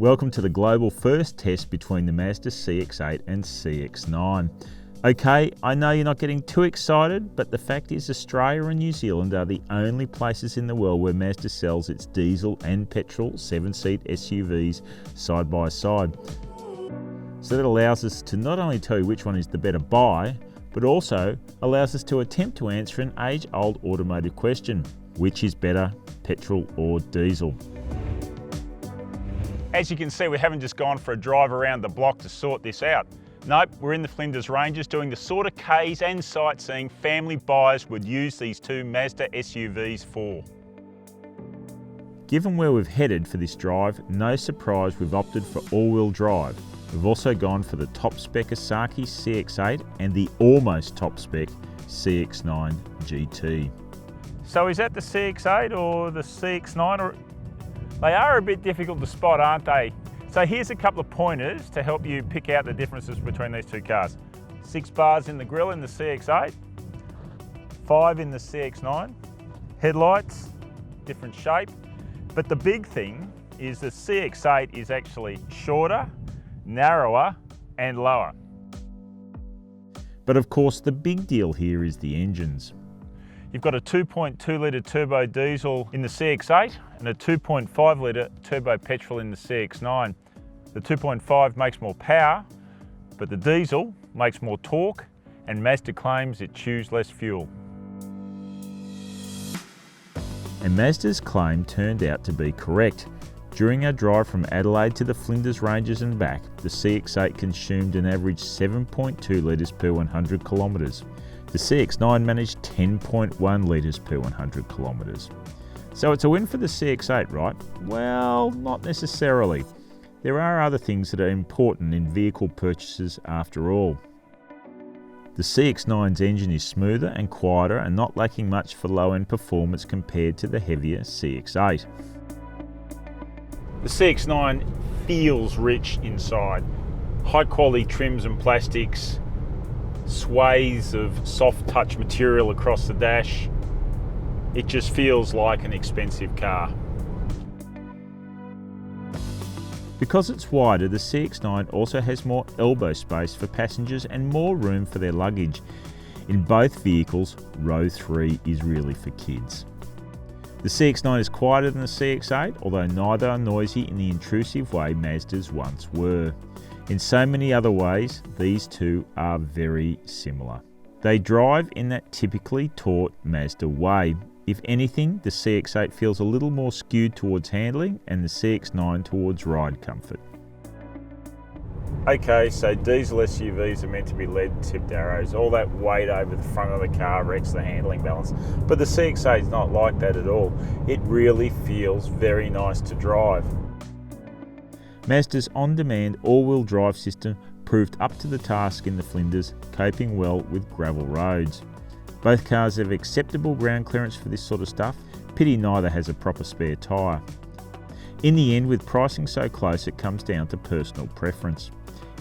Welcome to the global first test between the Mazda CX-8 and CX-9. Okay, I know you're not getting too excited, but the fact is Australia and New Zealand are the only places in the world where Mazda sells its diesel and petrol 7-seat SUVs side by side. So that allows us to not only tell you which one is the better buy, but also allows us to attempt to answer an age-old automotive question: which is better, petrol or diesel? As you can see, we haven't just gone for a drive around the block to sort this out. Nope, we're in the Flinders Ranges doing the sort of Ks and sightseeing family buyers would use these two Mazda SUVs for. Given where we've headed for this drive, no surprise we've opted for all-wheel drive. We've also gone for the top-spec Aussie CX-8 and the almost top-spec CX-9 GT. So is that the CX-8 or the CX-9? Or they are a bit difficult to spot, aren't they? So here's a couple of pointers to help you pick out the differences between these two cars. 6 bars in the grille in the CX-8, 5 in the CX-9. Headlights, different shape. But the big thing is the CX-8 is actually shorter, narrower and lower. But of course the big deal here is the engines. You've got a 2.2 litre turbo diesel in the CX-8 and a 2.5 litre turbo petrol in the CX-9. The 2.5 makes more power, but the diesel makes more torque, and Mazda claims it chews less fuel. And Mazda's claim turned out to be correct. During our drive from Adelaide to the Flinders Ranges and back, the CX-8 consumed an average 7.2 litres per 100 kilometres. The CX-9 managed 10.1 litres per 100 kilometres. So it's a win for the CX-8, right? Well, not necessarily. There are other things that are important in vehicle purchases after all. The CX-9's engine is smoother and quieter and not lacking much for low-end performance compared to the heavier CX-8. The CX-9 feels rich inside. High quality trims and plastics, swathes of soft touch material across the dash. It just feels like an expensive car. Because it's wider, the CX-9 also has more elbow space for passengers and more room for their luggage. In both vehicles, row 3 is really for kids. The CX-9 is quieter than the CX-8, although neither are noisy in the intrusive way Mazdas once were. In so many other ways, these two are very similar. They drive in that typically taught Mazda way. If anything, the CX-8 feels a little more skewed towards handling and the CX-9 towards ride comfort. Okay, so diesel SUVs are meant to be lead-tipped arrows. All that weight over the front of the car wrecks the handling balance. But the CX-8 is not like that at all. It really feels very nice to drive. Mazda's on-demand all-wheel drive system proved up to the task in the Flinders, coping well with gravel roads. Both cars have acceptable ground clearance for this sort of stuff. Pity neither has a proper spare tyre. In the end, with pricing so close, it comes down to personal preference.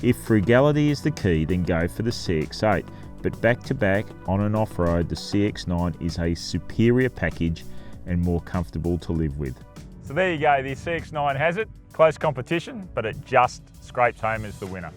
If frugality is the key, then go for the CX-8, but back-to-back, on and off-road, the CX-9 is a superior package and more comfortable to live with. So there you go, the CX-9 has it. Close competition, but it just scrapes home as the winner.